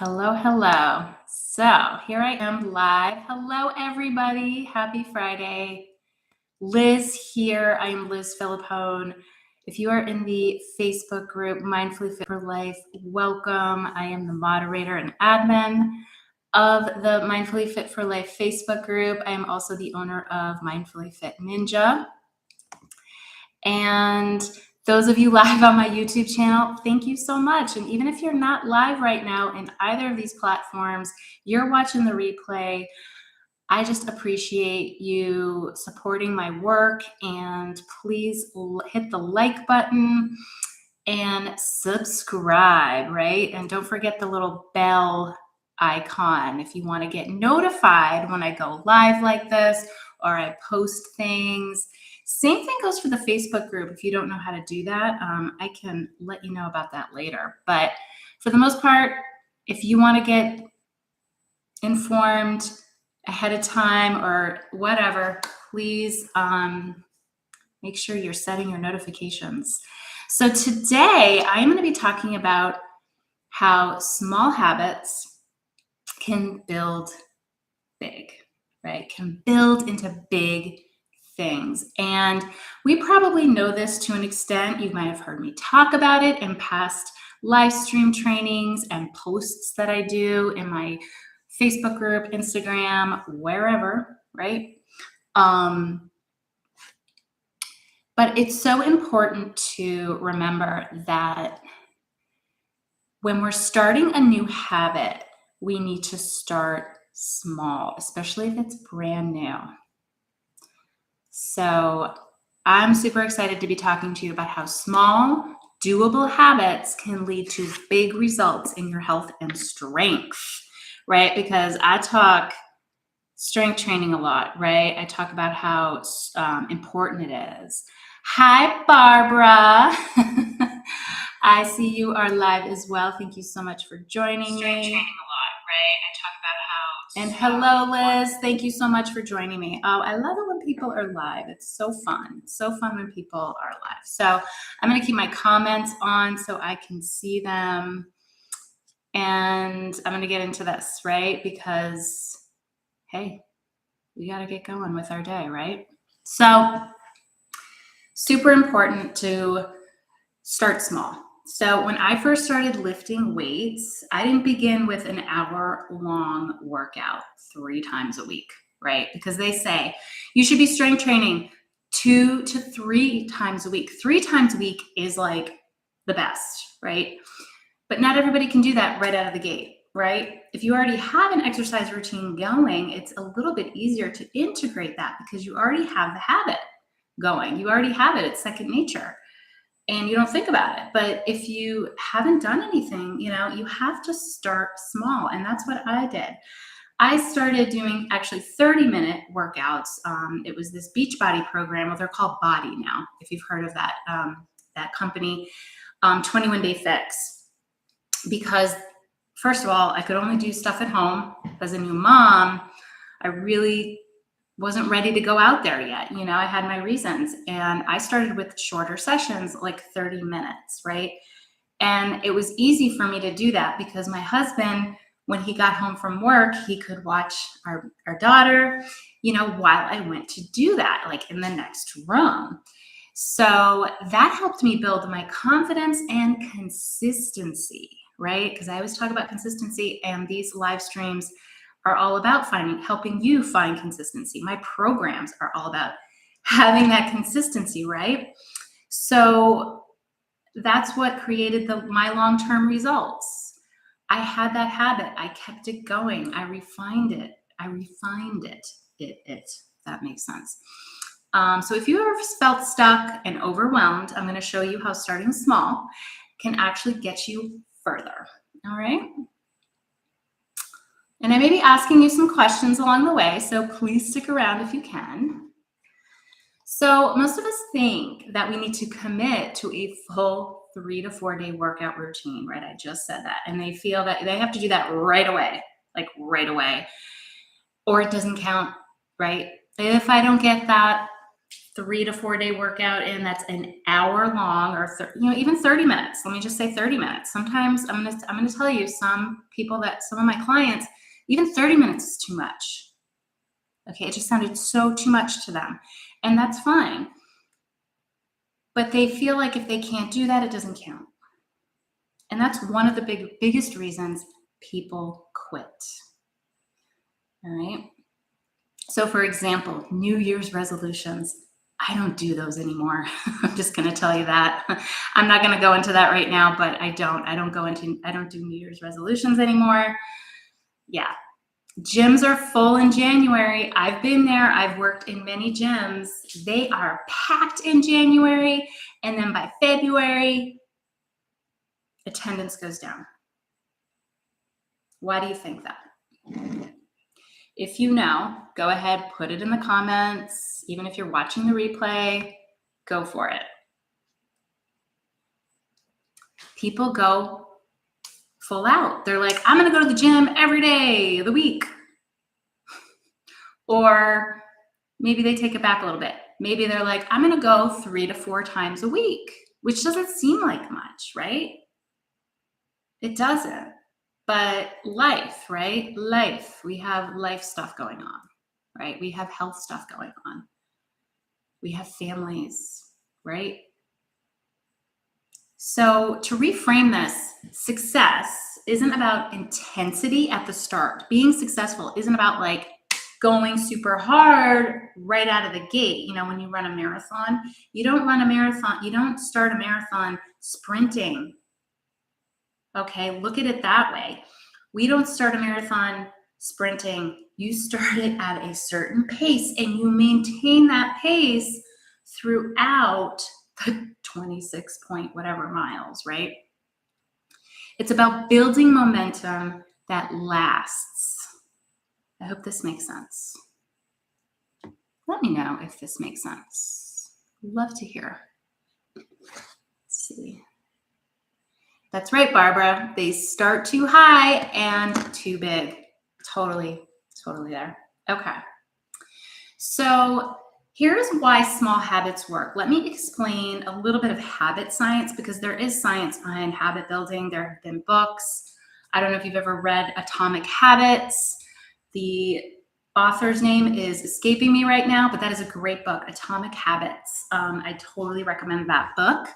Hello, hello. So here I am live. Hello, everybody. Happy Friday. Liz here. I am Liz Philippone. If you are in the Facebook group Mindfully Fit for Life, welcome. I am the moderator and admin of the Mindfully Fit for Life Facebook group. I am also the owner of Mindfully Fit Ninja. And those of you live on my YouTube channel, thank you so much. And even if you're not live right now in either of these platforms, you're watching the replay. I just appreciate you supporting my work, and please hit the like button and subscribe, right? And don't forget the little bell icon if you want to get notified when I go live like this or I post things. Same thing goes for the Facebook group. If you don't know how to do that, I can let you know about that later. But for the most part, if you want to get informed ahead of time or whatever, please make sure you're setting your notifications. So today I'm going to be talking about how small habits can build big, right? Can build into big things. And we probably know this to an extent. You might have heard me talk about it in past live stream trainings and posts that I do in my Facebook group, Instagram, wherever, right? But it's so important to remember that when we're starting a new habit, we need to start small, especially if it's brand new. So I'm super excited to be talking to you about how small, doable habits can lead to big results in your health and strength, right? Because I talk strength training a lot, right? I talk about how important it is. Hi, Barbara. I see you are live as well. Thank you so much for joining me. Strength training a lot, right? I talk about how. And hello, Liz. Thank you so much for joining me. Oh, I love it when people are live. It's so fun. It's so fun when people are live. So I'm going to keep my comments on so I can see them. And I'm going to get into this, right? Because, hey, we got to get going with our day, right? So super important to start small. So when I first started lifting weights, I didn't begin with an hour-long workout 3 times a week, right? Because they say you should be strength training 2 to 3 times a week. 3 times a week is like the best, right? But not everybody can do that right out of the gate, right? If you already have an exercise routine going, it's a little bit easier to integrate that because you already have the habit going. You already have it. It's second nature. And you don't think about it. But if you haven't done anything, you have to start small. And that's what I did. I started doing actually 30-minute workouts. It was this Beachbody program. Well, they're called Body now, if you've heard of that company, 21 Day Fix. Because first of all, I could only do stuff at home. As a new mom, I really wasn't ready to go out there yet. I had my reasons, and I started with shorter sessions, like 30 minutes, right? And it was easy for me to do that because my husband, when he got home from work, he could watch our daughter, while I went to do that, like in the next room. So that helped me build my confidence and consistency, right? Because I always talk about consistency, and these live streams are all about helping you find consistency. My programs are all about having that consistency, right? So that's what created my long-term results. I had that habit. I kept it going. I refined it. That makes sense. So if you ever felt stuck and overwhelmed, I'm going to show you how starting small can actually get you further. All right? And I may be asking you some questions along the way, so please stick around if you can. So most of us think that we need to commit to a full 3 to 4 day workout routine, right? I just said that. And they feel that they have to do that right away, or it doesn't count, right? If I don't get that 3 to 4 day workout in that's an hour long, or even 30 minutes. Let me just say 30 minutes. Sometimes I'm going to tell you, some of my clients, even 30 minutes is too much. Okay, it just sounded so too much to them, and that's fine. But they feel like if they can't do that, it doesn't count. And that's one of the biggest reasons people quit. All right. So for example, New Year's resolutions, I don't do those anymore. I'm just going to tell you that. I'm not going to go into that right now, but I don't do New Year's resolutions anymore. Yeah. Gyms are full in January. I've been there. I've worked in many gyms. They are packed in January. And then by February, attendance goes down. Why do you think that? If you know, go ahead, put it in the comments. Even if you're watching the replay, go for it. People go full out. They're like, I'm going to go to the gym every day of the week. Or maybe they take it back a little bit. Maybe they're like, I'm going to go 3 to 4 times a week, which doesn't seem like much, right? It doesn't. But life, right? Life. We have life stuff going on, right? We have health stuff going on. We have families, right? So to reframe this, success isn't about intensity at the start. Being successful isn't about like going super hard right out of the gate. You know, when you run a marathon, you don't start a marathon sprinting. Okay, look at it that way. We don't start a marathon sprinting. You start it at a certain pace and you maintain that pace throughout the 26 point whatever miles, right? It's about building momentum that lasts. I hope this makes sense. Let me know if this makes sense. Love to hear. Let's see. That's right, Barbara. They start too high and too big. Totally there. Okay. So here's why small habits work. Let me explain a little bit of habit science, because there is science behind habit building. There have been books. I don't know if you've ever read Atomic Habits. The author's name is escaping me right now, but that is a great book, Atomic Habits. I totally recommend that book.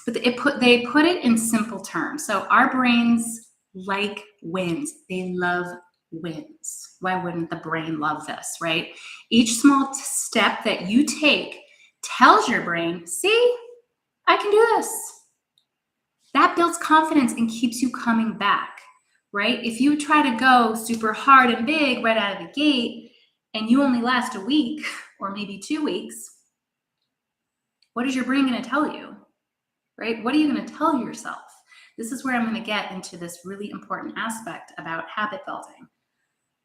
But they put it in simple terms. So our brains like wins. They love wins. Why wouldn't the brain love this, right? Each small step that you take tells your brain, see, I can do this. That builds confidence and keeps you coming back, right? If you try to go super hard and big right out of the gate and you only last a week or maybe 2 weeks, what is your brain going to tell you? Right? What are you going to tell yourself? This is where I'm going to get into this really important aspect about habit building.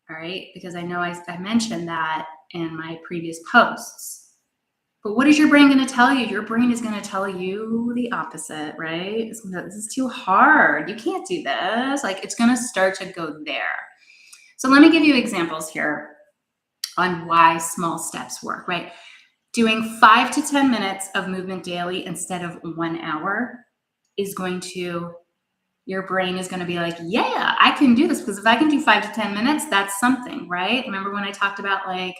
All right? Because I know I mentioned that in my previous posts. But what is your brain going to tell you? Your brain is going to tell you the opposite, right? This is too hard. You can't do this. Like, it's going to start to go there. So let me give you examples here on why small steps work, right? Doing 5 to 10 minutes of movement daily instead of 1 hour is going to, your brain is going to be like, yeah, I can do this, because if I can do 5 to 10 minutes, that's something, right? Remember when I talked about like,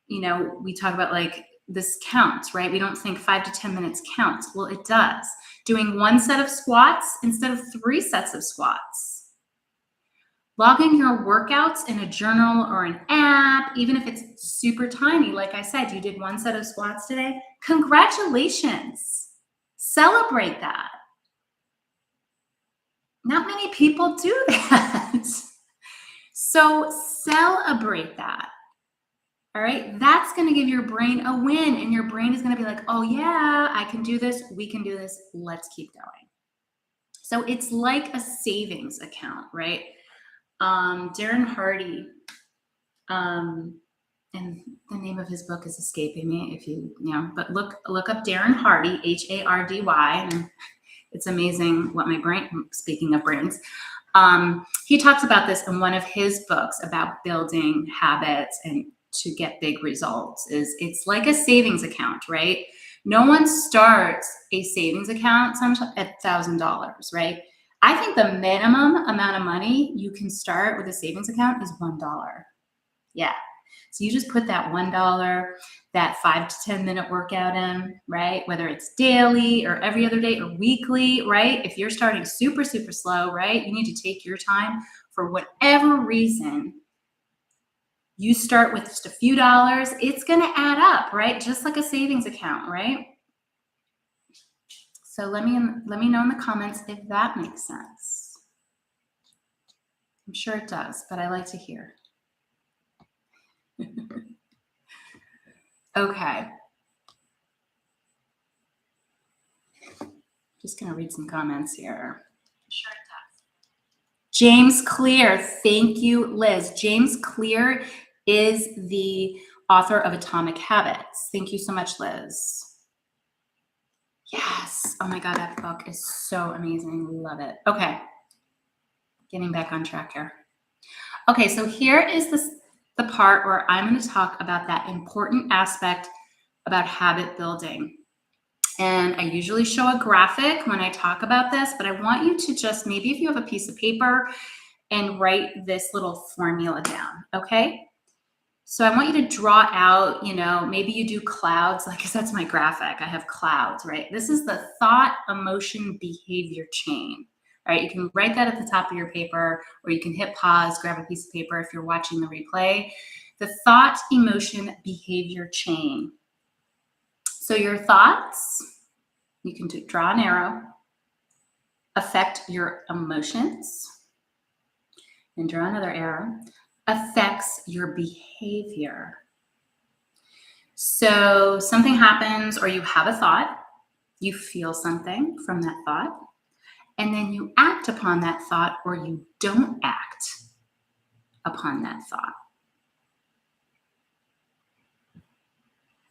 you know, we talk about like this counts, right? We don't think 5 to 10 minutes counts. Well, it does. Doing 1 set of squats instead of 3 sets of squats. Logging your workouts in a journal or an app, even if it's super tiny. Like I said, you did 1 set of squats today. Congratulations. Celebrate that. Not many people do that. So celebrate that. All right. That's going to give your brain a win, and your brain is going to be like, oh yeah, I can do this. We can do this. Let's keep going. So it's like a savings account, right? Darren Hardy, and the name of his book is escaping me, if you know, but look up Darren Hardy, Hardy, and it's amazing what my brain, speaking of brains, he talks about this in one of his books about building habits and to get big results. It's like a savings account, right? No one starts a savings account at $1,000, right? I think the minimum amount of money you can start with a savings account is $1. Yeah. So you just put that $1, that 5 to 10 minute workout in, right? Whether it's daily or every other day or weekly, right? If you're starting super, super slow, right? You need to take your time for whatever reason. You start with just a few dollars, it's going to add up, right? Just like a savings account, right? So let me know in the comments if that makes sense. I'm sure it does, but I like to hear. Okay. Just going to read some comments here. Sure it does. James Clear. Thank you, Liz. James Clear is the author of Atomic Habits. Thank you so much, Liz. Yes. Oh my God, that book is so amazing. Love it. Okay. Getting back on track here. Okay, so here is the part where I'm going to talk about that important aspect about habit building. And I usually show a graphic when I talk about this, but I want you to just, maybe if you have a piece of paper, and write this little formula down, okay? So I want you to draw out, maybe you do clouds, like, 'cause that's my graphic. I have clouds, right? This is the thought, emotion, behavior chain, right? You can write that at the top of your paper, or you can hit pause, grab a piece of paper if you're watching the replay. The thought, emotion, behavior chain. So your thoughts, you can draw an arrow, affect your emotions, and draw another arrow, affects your behavior. So something happens, or you have a thought, you feel something from that thought, and then you act upon that thought, or you don't act upon that thought.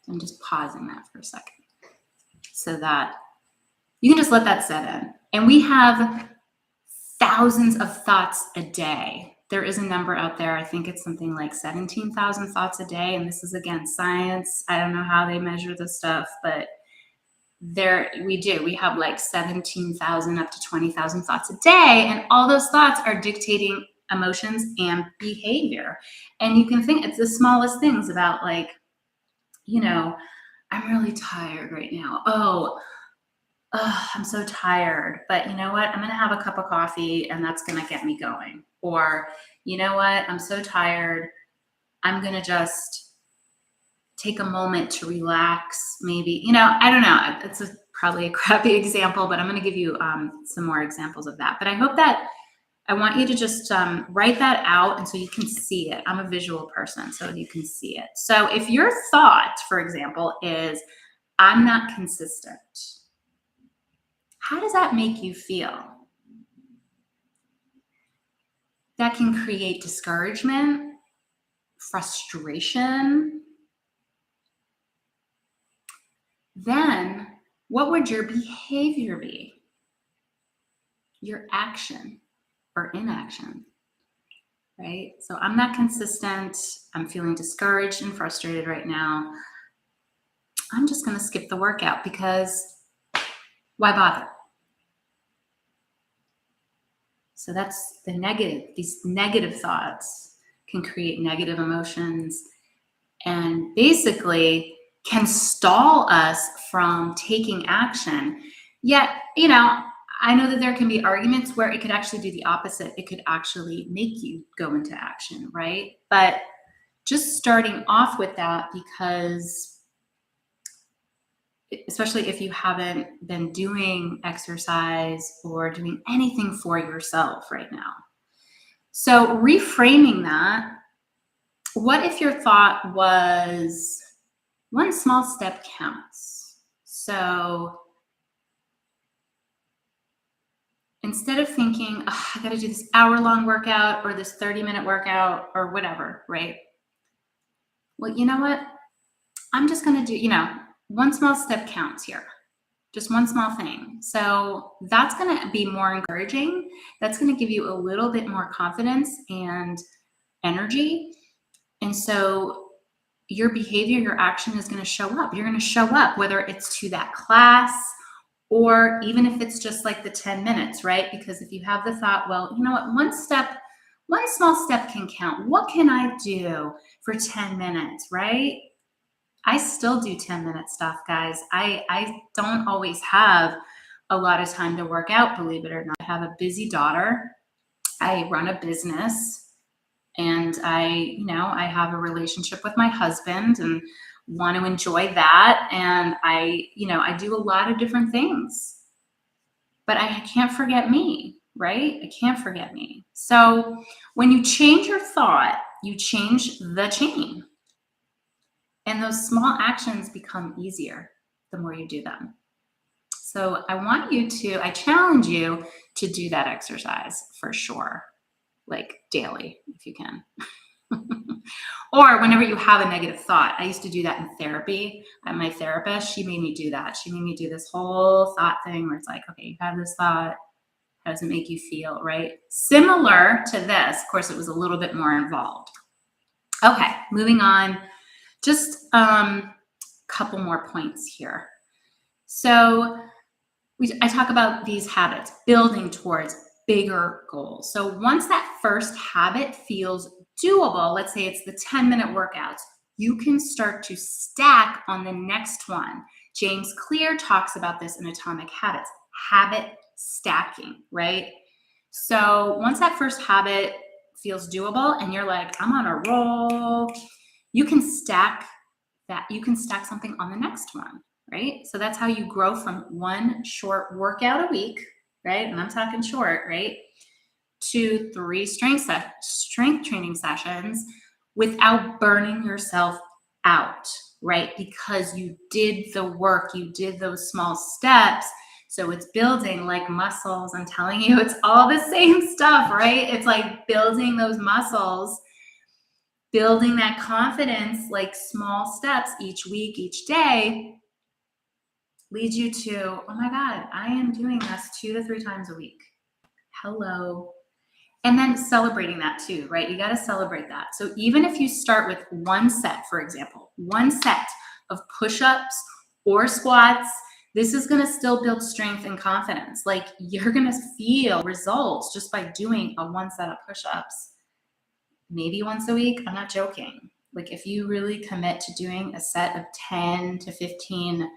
I'm just pausing that for a second so that you can just let that set in. And we have thousands of thoughts a day. There is a number out there. I think it's something like 17,000 thoughts a day. And this is, again, science. I don't know how they measure this stuff, but we have like 17,000 up to 20,000 thoughts a day. And all those thoughts are dictating emotions and behavior. And you can think it's the smallest things about, like, I'm really tired right now. Oh, I'm so tired, but you know what? I'm going to have a cup of coffee and that's going to get me going. Or, you know what? I'm so tired. I'm going to just take a moment to relax. Maybe, I don't know. It's probably a crappy example, but I'm going to give you some more examples of that. But I hope that I want you to just write that out, and so you can see it. I'm a visual person, so you can see it. So if your thought, for example, is, I'm not consistent, how does that make you feel? That can create discouragement, frustration. Then what would your behavior be? Your action or inaction, right? So I'm not consistent. I'm feeling discouraged and frustrated right now. I'm just going to skip the workout because why bother? So that's the negative. These negative thoughts can create negative emotions and basically can stall us from taking action. Yet, I know that there can be arguments where it could actually do the opposite. It could actually make you go into action, right? But just starting off with that, because especially if you haven't been doing exercise or doing anything for yourself right now. So reframing that, what if your thought was, one small step counts? So instead of thinking, I got to do this hour-long workout or this 30-minute workout or whatever, right? Well, you know what? I'm just going to do, one small step counts here. Just one small thing. So that's going to be more encouraging. That's going to give you a little bit more confidence and energy. And so your behavior, your action is going to show up. You're going to show up, whether it's to that class or even if it's just like the 10 minutes, right? Because if you have the thought, well, you know what, one small step can count. What can I do for 10 minutes, right? I still do 10-minute stuff, guys. I don't always have a lot of time to work out, believe it or not. I have a busy daughter. I run a business, and I have a relationship with my husband and want to enjoy that. And I do a lot of different things, but I can't forget me, right? I can't forget me. So when you change your thought, you change the chain. And those small actions become easier the more you do them. So I challenge you to do that exercise for sure, like daily, if you can. Or whenever you have a negative thought. I used to do that in therapy. My therapist, she made me do that. She made me do this whole thought thing where it's like, okay, you have this thought. How does it make you feel, right? Similar to this. Of course, it was a little bit more involved. Okay, moving on. Just a couple more points here. So I talk about these habits, building towards bigger goals. So once that first habit feels doable, let's say it's the 10-minute workouts, you can start to stack on the next one. James Clear talks about this in Atomic Habits, habit stacking, right? So once that first habit feels doable and you're like, I'm on a roll, you can stack that. You can stack something on the next one, right? So that's how you grow from one short workout a week, right? And I'm talking short, right? To 3 strength training sessions without burning yourself out, right? Because you did the work, you did those small steps. So it's building like muscles. I'm telling you, it's all the same stuff, right? It's like building those muscles, building that confidence, like small steps each week, each day leads you to, oh my God, I am doing this 2 to 3 times a week. Hello. And then celebrating that too, right? You got to celebrate that. So even if you start with one set, for example, one set of push-ups or squats, this is going to still build strength and confidence. Like you're going to feel results just by doing a one set of push-ups. Maybe once a week. I'm not joking. Like if you really commit to doing a set of 10 to 15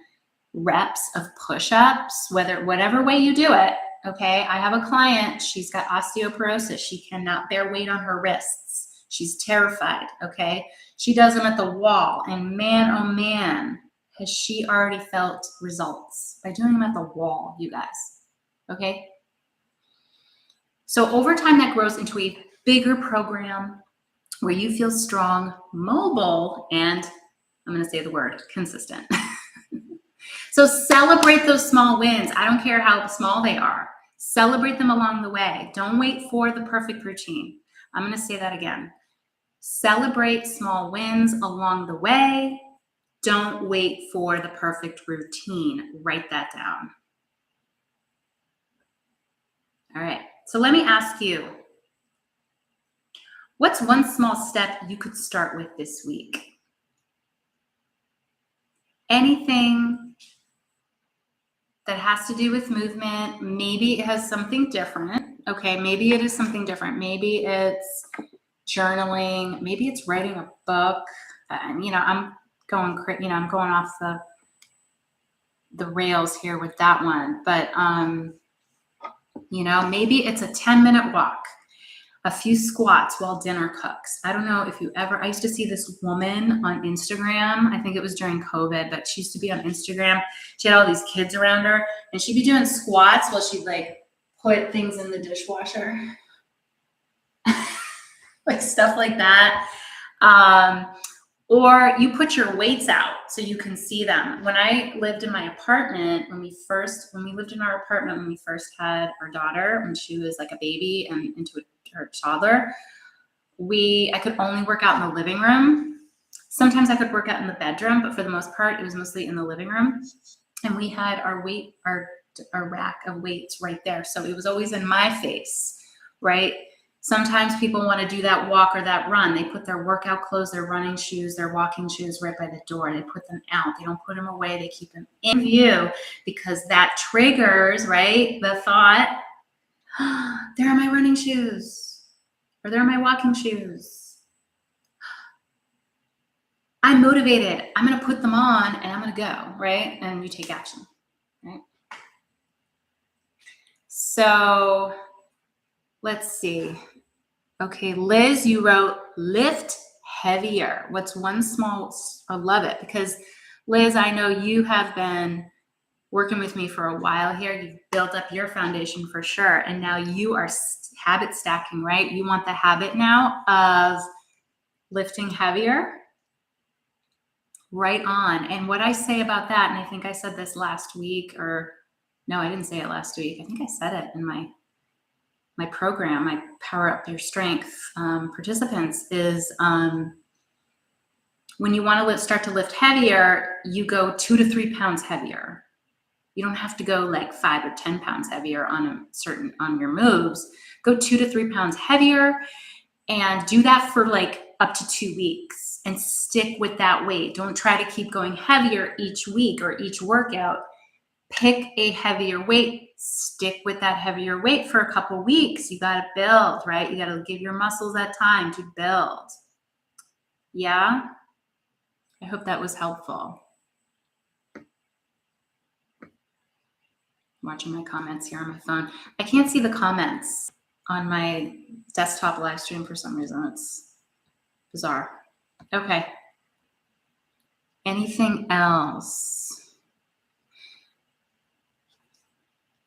reps of push-ups, whatever way you do it. Okay. I have a client. She's got osteoporosis. She cannot bear weight on her wrists. She's terrified. Okay. She does them at the wall, and man, oh man, has she already felt results by doing them at the wall, you guys. Okay. So over time that grows into a bigger program where you feel strong, mobile, and I'm going to say the word consistent. So celebrate those small wins. I don't care how small they are. Celebrate them along the way. Don't wait for the perfect routine. I'm going to say that again. Celebrate small wins along the way. Don't wait for the perfect routine. Write that down. All right. So let me ask you, what's one small step you could start with this week? Anything that has to do with movement. Maybe it has something different. Okay, maybe it is something different. Maybe it's journaling. Maybe it's writing a book. I'm going off the rails here with that one. But maybe it's a 10-minute walk, a few squats while dinner cooks. I don't know if I used to see this woman on Instagram. I think it was during COVID, but she used to be on Instagram. She had all these kids around her, and she'd be doing squats while she'd like put things in the dishwasher. Like stuff like that. Or you put your weights out so you can see them. When I lived in my apartment, when we lived in our apartment, when we first had our daughter, when she was like a baby and into her toddler, I could only work out in the living room. Sometimes I could work out in the bedroom, but for the most part, it was mostly in the living room. And we had our rack of weights right there. So it was always in my face, right? Sometimes people want to do that walk or that run. They put their workout clothes, their running shoes, their walking shoes right by the door. They put them out. They don't put them away. They keep them in view because that triggers, right, the thought, oh, there are my running shoes or there are my walking shoes. I'm motivated. I'm going to put them on and I'm going to go, right? And you take action, right? So let's see. Okay, Liz, you wrote lift heavier. What's one small, I love it because Liz, I know you have been working with me for a while here. You've built up your foundation for sure. And now you are habit stacking, right? You want the habit now of lifting heavier. Right on. And what I say about that, and I think I said this last week, or no, I didn't say it last week. I think I said it in my program, my Power Up Your Strength participants, is when you want to start to lift heavier, you go 2 to 3 pounds heavier. You don't have to go like 5 or 10 pounds heavier on your moves. Go 2 to 3 pounds heavier and do that for like up to 2 weeks and stick with that weight. Don't try to keep going heavier each week or each workout. Pick a heavier weight, stick with that heavier weight for a couple weeks. You got to build, right? You got to give your muscles that time to build. Yeah? I hope that was helpful. I'm watching my comments here on my phone. I can't see the comments on my desktop live stream for some reason. It's bizarre. Okay. Anything else?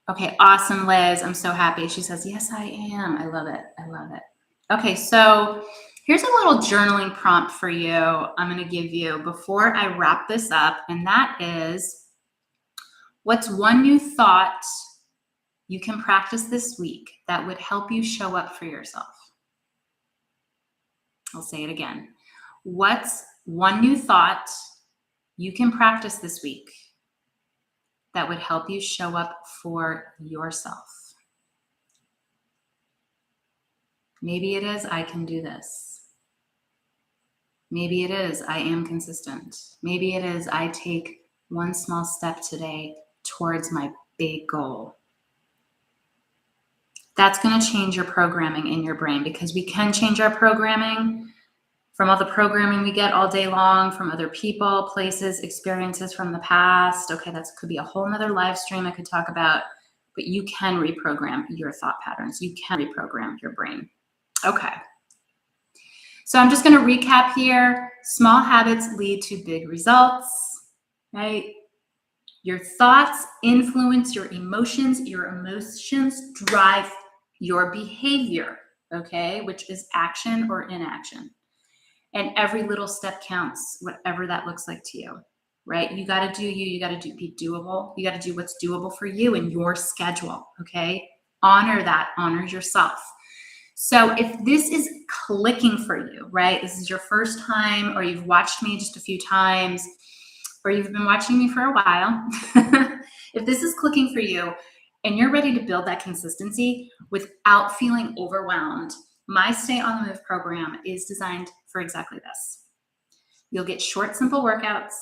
Okay, awesome, Liz. I'm so happy. She says, yes, I am. I love it. I love it. Okay, so here's a little journaling prompt for you I'm going to give you before I wrap this up, and that is, what's one new thought you can practice this week that would help you show up for yourself? I'll say it again. What's one new thought you can practice this week that would help you show up for yourself? Maybe it is, I can do this. Maybe it is, I am consistent. Maybe it is, I take one small step today towards my big goal. That's going to change your programming in your brain, because we can change our programming from all the programming we get all day long from other people, places, experiences from the past. Okay, that could be a whole nother live stream I could talk about, but you can reprogram your thought patterns. You can reprogram your brain. Okay. So I'm just going to recap here. Small habits lead to big results, right? Your thoughts influence your emotions. Your emotions drive your behavior, okay, which is action or inaction. And every little step counts, whatever that looks like to you, right? You got to do you. You got to be doable. You got to do what's doable for you in your schedule, okay? Honor that. Honor yourself. So if this is clicking for you, right? This is your first time, or you've watched me just a few times, or you've been watching me for a while. If this is clicking for you and you're ready to build that consistency without feeling overwhelmed, my Stay on the Move program is designed for exactly this. You'll get short, simple workouts,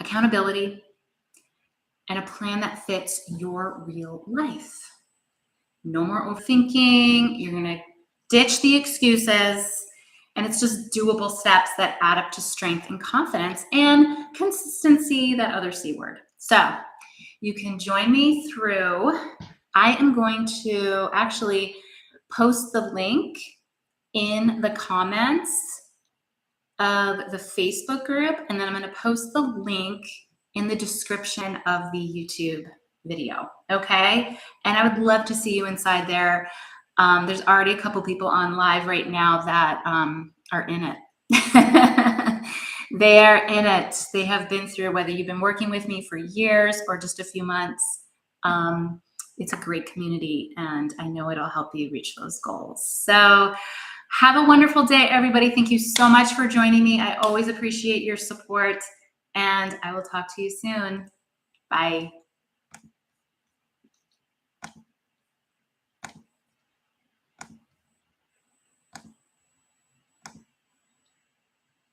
accountability, and a plan that fits your real life. No more overthinking. You're going to ditch the excuses, and it's just doable steps that add up to strength and confidence and consistency, that other C word. So you can join me through, I am going to actually post the link in the comments of the Facebook group, and then I'm going to post the link in the description of the YouTube video, okay? And I would love to see you inside there. There's already a couple people on live right now that are in it. They're in it. They have been through, whether you've been working with me for years or just a few months. It's a great community, and I know it'll help you reach those goals. So have a wonderful day, everybody. Thank you so much for joining me. I always appreciate your support, and I will talk to you soon. Bye.